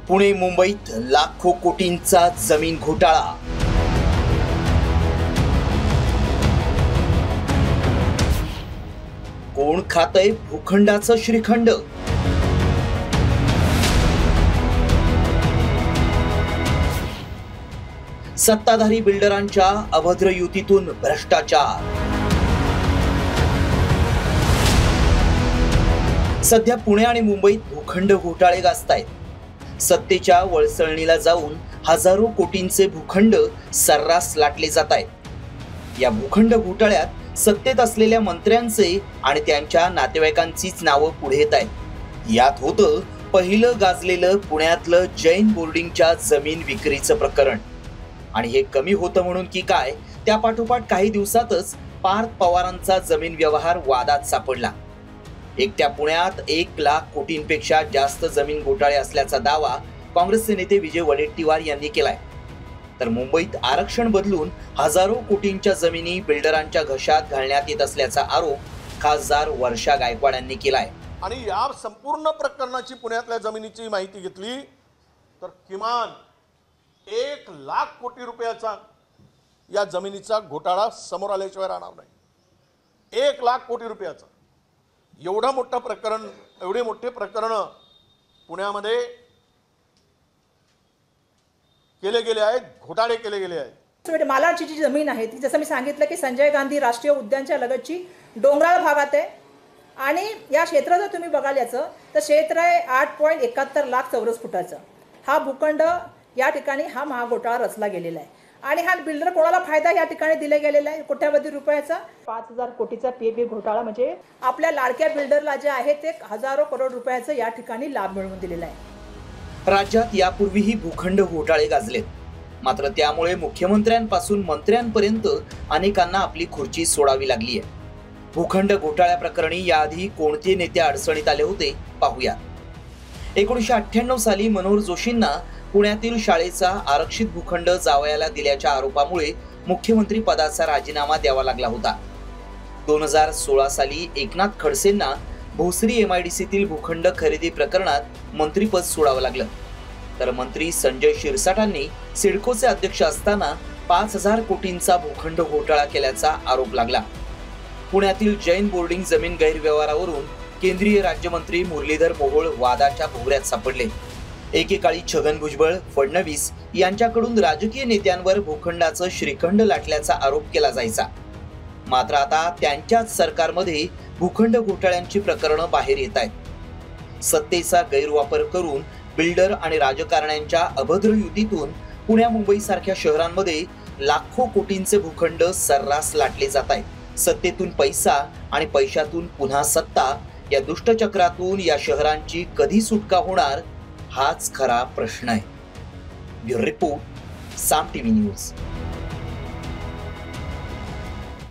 पुणे मुंबईत लाखो कोटींचा जमीन घोटाळा। कोण खातंय भूखंडाचं श्रीखंड? सत्ताधारी बिल्डरांच्या अभद्र युतीतून भ्रष्टाचार। सध्या पुणे आणि मुंबईत भूखंड घोटाळे गाजतायत। सत्तेच्या वळसळणीला जाऊन हजारो कोटींचे भूखंड सर्रास लाटले जात आहेत। या भूखंड घोटाळ्यात सत्तेत असलेल्या मंत्र्यांचे आणि त्यांच्या नातेवाईकांचीच नावं पुढे येत आहेत। यात होतं पहिलं गाजलेलं पुण्यातलं जैन बोर्डिंगच्या जमीन विक्रीचं प्रकरण। आणि हे कमी होतं म्हणून की काय, त्यापाठोपाठ काही दिवसातच पार्थ पवारांचा जमीन व्यवहार वादात सापडला। एकट्या पुण्यात 1 लाख कोटींपेक्षा जास्त जमीन घोटाळे असल्याचा दावा काँग्रेसचे नेते विजय वडेट्टीवार यांनी केलाय। तर मुंबईत आरक्षण बदलून हजारो कोटींच्या जमिनी बिल्डरांच्या घशात घालण्यात येत असल्याचा आरोप खासदार वर्षा गायकवाड यांनी केलाय। आणि या संपूर्ण प्रकरणाची पुण्यातल्या जमिनीची माहिती घेतली तर किमान 1 लाख कोटी रुपयाचा या जमिनीचा घोटाळा समोर आल्याशिवाय राहणार नाही। 1 लाख कोटी रुपयाचा एवढं मोठं प्रकरण, एवढे मोठे प्रकरण पुण्यामध्ये केले गेले आहेत, घोटाळे केले गेले आहेत। मालाची जी जमीन आहे ती जसं मी सांगितलं की संजय गांधी राष्ट्रीय उद्यानच्या लगतची डोंगराळ भागात आहे। आणि या क्षेत्राचं तुम्ही बघाल याचं तर क्षेत्र आहे 8.71 लाख चौरस फुटाचं। हा भूखंड या ठिकाणी हा महाघोटाळा रचला गेलेला आहे। आणि हा बिल्डर कोणाला फायदा या ठिकाणी दिला गेलेला आहे कोट्यावधी रुपयाचा। 5,000 कोटीचा पीएबी घोटाळा म्हणजे आपल्या लाडक्या बिल्डरला जे आहे ते हजारो करोड रुपयाचं या ठिकाणी लाभ मिळवून दिलेला आहे। राज्यात यापूर्वीही भूखंड घोटाळे गाजलेत, मात्र त्यामुळे मुख्यमंत्र्यांपासून मंत्र्यांपर्यंत अनेकांना आपली खुर्ची सोडावी लागली आहे। भूखंड घोटाळ्याप्रकरणी याआधी कोणते नेते अडचणीत आले होते पाहूया। 1998 साली मनोहर जोशींना पुण्यातील शाळेचा आरक्षित भूखंड जावयाला दिल्याच्या आरोपामुळे मुख्यमंत्री पदाचा राजीनामा द्यावा लागला होता। 2016 साली एकनाथ खडसेंना भोसरी MIDCतील भूखंड खरेदी प्रकरणात मंत्रीपद सोडावं लागलं। तर मंत्री संजय शिरसाटांनी सिडकोचे अध्यक्ष असताना 5,000 कोटींचा भूखंड घोटाळा केल्याचा आरोप लागला। पुण्यातील जैन बोर्डिंग जमीन गैरव्यवहारावरून केंद्रीय राज्यमंत्री मुरलीधर मोहोळ वादाच्या भोवऱ्यात सापडले। एकेकाळी छगन भुजबळ, फडणवीस यांच्याकडून राजकीय नेत्यांवर भूखंडाचं श्रीखंड लाटल्याचा आरोप केला जायचा। मात्र आता त्यांच्याच सरकारमध्ये भूखंड घोटाळ्यांची प्रकरणं बाहेर येत आहेत। सत्तेचा गैरवापर करून बिल्डर आणि राजकारण्यांच्या अभद्र युतीतून पुण्या मुंबई सारख्या शहरांमध्ये लाखो कोटींचे भूखंड सर्रास लाटले जात आहेत। सत्तेतून पैसा आणि पैशातून पुन्हा सत्ता, या दुष्टचक्रातून या शहरांची कधी सुटका होणार हाच खरा प्रश्न आहे। ब्युरो रिपोर्ट, साम टीव्ही न्यूज।